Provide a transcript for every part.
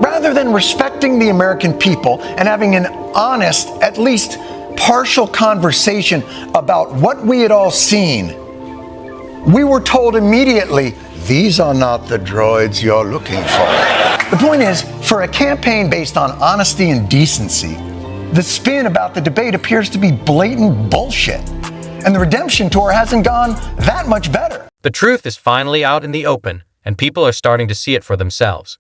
Rather than respecting the American people and having an honest, at least partial conversation about what we had all seen, we were told immediately, these are not the droids you're looking for. The point is, for a campaign based on honesty and decency, the spin about the debate appears to be blatant bullshit. And the redemption tour hasn't gone that much better. The truth is finally out in the open, and people are starting to see it for themselves.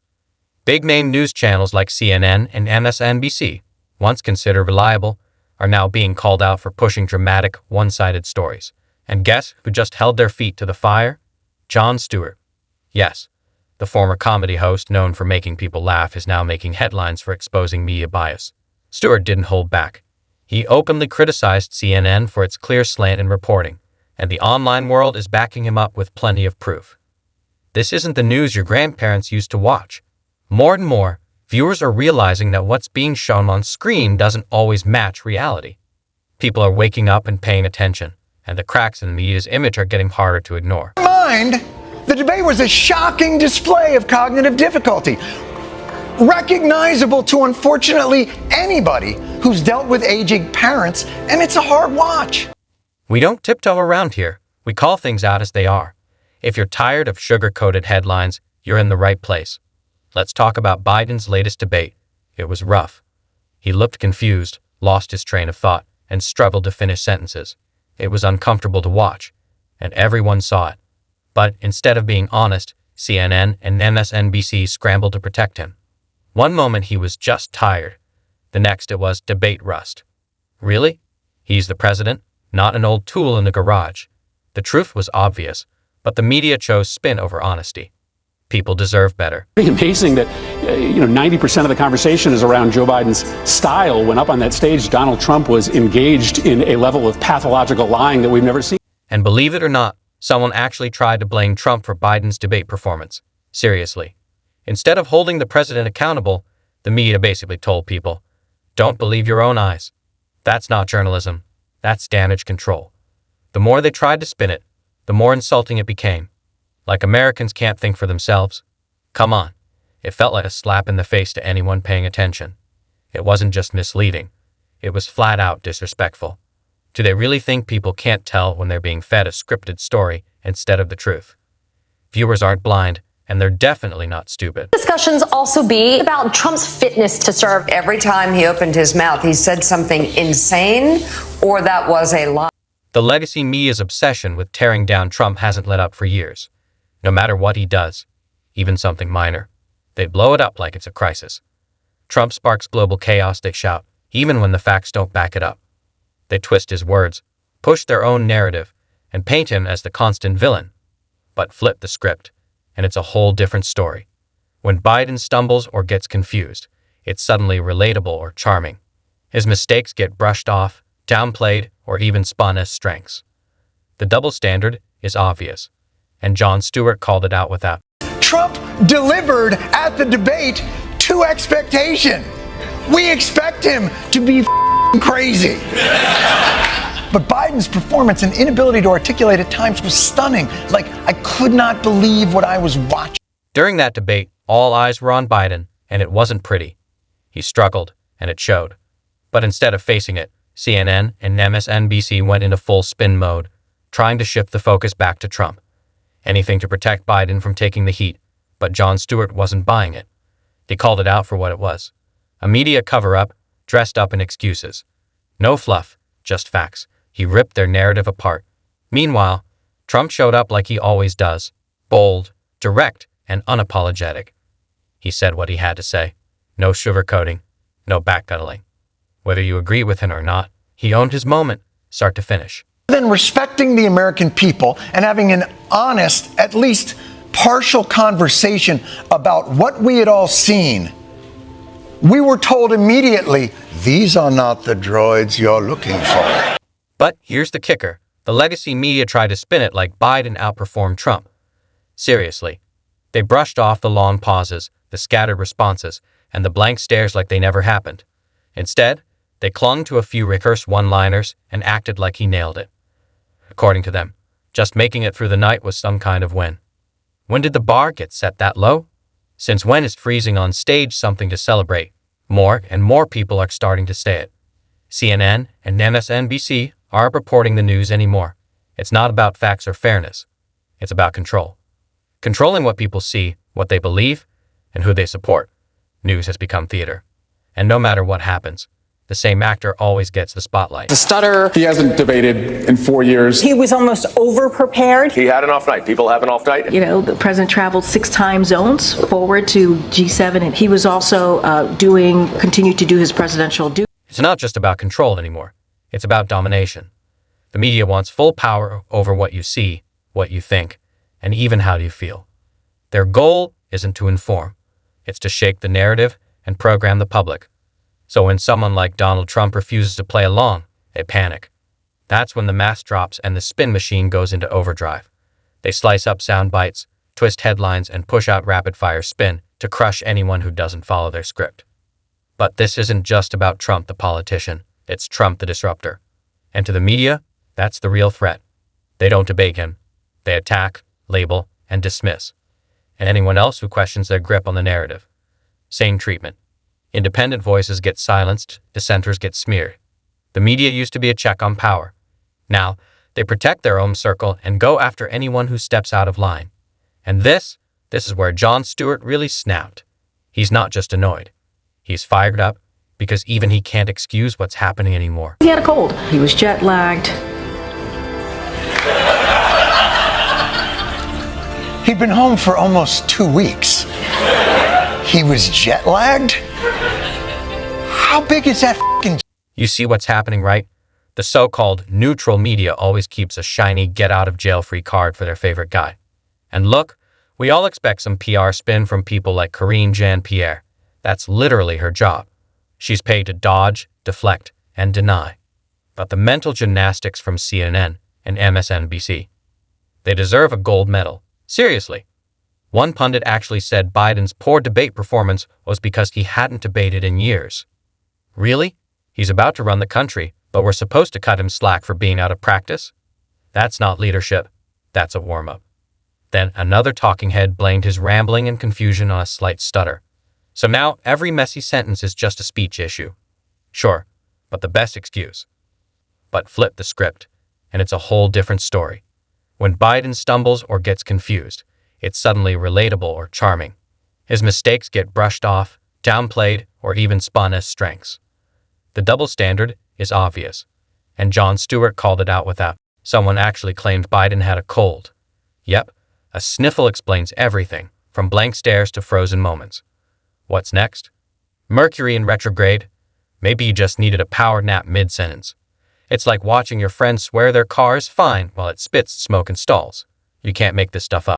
Big-name news channels like CNN and MSNBC, once considered reliable, are now being called out for pushing dramatic, one-sided stories. And guess who just held their feet to the fire? Jon Stewart. Yes, the former comedy host known for making people laugh is now making headlines for exposing media bias. Stewart didn't hold back. He openly criticized CNN for its clear slant in reporting, and the online world is backing him up with plenty of proof. This isn't the news your grandparents used to watch. More and more, viewers are realizing that what's being shown on screen doesn't always match reality. People are waking up and paying attention, and the cracks in the media's image are getting harder to ignore. Mind, the debate was a shocking display of cognitive difficulty, recognizable to, unfortunately, anybody who's dealt with aging parents, and it's a hard watch. We don't tiptoe around here. We call things out as they are. If you're tired of sugar-coated headlines, you're in the right place. Let's talk about Biden's latest debate. It was rough. He looked confused, lost his train of thought, and struggled to finish sentences. It was uncomfortable to watch, and everyone saw it. But instead of being honest, CNN and MSNBC scrambled to protect him. One moment he was just tired. The next it was debate rust. Really? He's the president, not an old tool in the garage. The truth was obvious, but the media chose spin over honesty. People deserve better. Pretty amazing that 90% of the conversation is around Joe Biden's style. When up on that stage, Donald Trump was engaged in a level of pathological lying that we've never seen. And believe it or not, someone actually tried to blame Trump for Biden's debate performance. Seriously. Instead of holding the president accountable, the media basically told people, don't believe your own eyes. That's not journalism. That's damage control. The more they tried to spin it, the more insulting it became. Like Americans can't think for themselves. Come on. It felt like a slap in the face to anyone paying attention. It wasn't just misleading. It was flat out disrespectful. Do they really think people can't tell when they're being fed a scripted story instead of the truth? Viewers aren't blind, and they're definitely not stupid. Discussions also be about Trump's fitness to serve. Every time he opened his mouth, he said something insane or that was a lie. The legacy media's obsession with tearing down Trump hasn't let up for years. No matter what he does, even something minor, they blow it up like it's a crisis. Trump sparks global chaos, they shout, even when the facts don't back it up. They twist his words, push their own narrative, and paint him as the constant villain. But flip the script, and it's a whole different story. When Biden stumbles or gets confused, it's suddenly relatable or charming. His mistakes get brushed off, downplayed, or even spun as strengths. The double standard is obvious, and Jon Stewart called it out with that. Trump delivered at the debate to expectation. We expect him to be crazy. But Biden's performance and inability to articulate at times was stunning. Like, I could not believe what I was watching. During that debate, all eyes were on Biden, and it wasn't pretty. He struggled, and it showed. But instead of facing it, CNN and MSNBC went into full spin mode, trying to shift the focus back to Trump. Anything to protect Biden from taking the heat, but Jon Stewart wasn't buying it. They called it out for what it was. A media cover-up, dressed up in excuses. No fluff, just facts. He ripped their narrative apart. Meanwhile, Trump showed up like he always does, bold, direct, and unapologetic. He said what he had to say. No sugarcoating, no backpedaling. Whether you agree with him or not, he owned his moment, start to finish. Than respecting the American people and having an honest, at least partial conversation about what we had all seen, we were told immediately, these are not the droids you're looking for. But here's the kicker. The legacy media tried to spin it like Biden outperformed Trump. Seriously. They brushed off the long pauses, the scattered responses, and the blank stares like they never happened. Instead, they clung to a few rehearsed one-liners and acted like he nailed it. According to them, just making it through the night was some kind of win. When did the bar get set that low? Since when is freezing on stage something to celebrate? More and more people are starting to say it. CNN and MSNBC aren't reporting the news anymore. It's not about facts or fairness. It's about control. Controlling what people see, what they believe, and who they support. News has become theater. And no matter what happens, the same actor always gets the spotlight. The stutter. He hasn't debated in 4 years. He was almost over-prepared. He had an off night. People have an off night. You know, the president traveled 6 time zones forward to G7, and he was also continued to do his presidential duty. It's not just about control anymore. It's about domination. The media wants full power over what you see, what you think, and even how you feel. Their goal isn't to inform. It's to shake the narrative and program the public. So when someone like Donald Trump refuses to play along, they panic. That's when the mask drops and the spin machine goes into overdrive. They slice up sound bites, twist headlines, and push out rapid-fire spin to crush anyone who doesn't follow their script. But this isn't just about Trump the politician. It's Trump the disruptor. And to the media, that's the real threat. They don't debate him. They attack, label, and dismiss. And anyone else who questions their grip on the narrative. Same treatment. Independent voices get silenced, dissenters get smeared. The media used to be a check on power. Now, they protect their own circle and go after anyone who steps out of line. And this is where Jon Stewart really snapped. He's not just annoyed. He's fired up because even he can't excuse what's happening anymore. He had a cold. He was jet-lagged. He'd been home for almost 2 weeks. He was jet-lagged? How big is that f***ing... You see what's happening, right? The so-called neutral media always keeps a shiny get-out-of-jail-free card for their favorite guy. And look, we all expect some PR spin from people like Karine Jean-Pierre. That's literally her job. She's paid to dodge, deflect, and deny. But the mental gymnastics from CNN and MSNBC, they deserve a gold medal. Seriously. One pundit actually said Biden's poor debate performance was because he hadn't debated in years. Really? He's about to run the country, but we're supposed to cut him slack for being out of practice? That's not leadership. That's a warm-up. Then another talking head blamed his rambling and confusion on a slight stutter. So now every messy sentence is just a speech issue. Sure, but the best excuse. But flip the script, and it's a whole different story. When Biden stumbles or gets confused, it's suddenly relatable or charming. His mistakes get brushed off, downplayed, or even spun as strengths. The double standard is obvious, and Jon Stewart called it out without. Someone actually claimed Biden had a cold. Yep, a sniffle explains everything, from blank stares to frozen moments. What's next? Mercury in retrograde? Maybe you just needed a power nap mid-sentence. It's like watching your friend swear their car is fine while it spits smoke and stalls. You can't make this stuff up.